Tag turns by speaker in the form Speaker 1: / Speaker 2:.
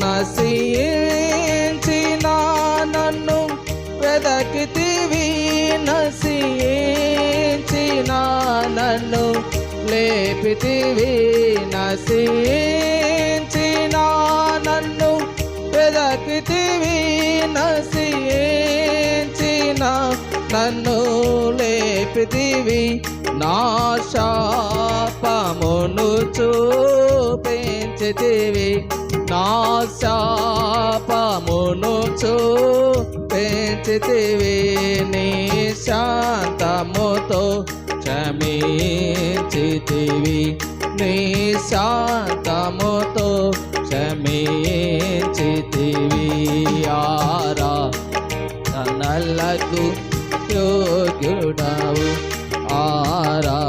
Speaker 1: నశించిన నన్ను వెదకితివి, నశించిన నన్ను లేపితివి, నశించిన నన్ను వెదకితివి, నశించిన నన్ను లేపితివి. నా శాపమును చూపించితివి, నా శాపమును చూపించితివి. నీ శాంతముతో క్షమించితివి, నీ శాంతముతో క్షమించితివి. ఆరాధనలకు యోగ్యుడవు, ఆరాధనలకు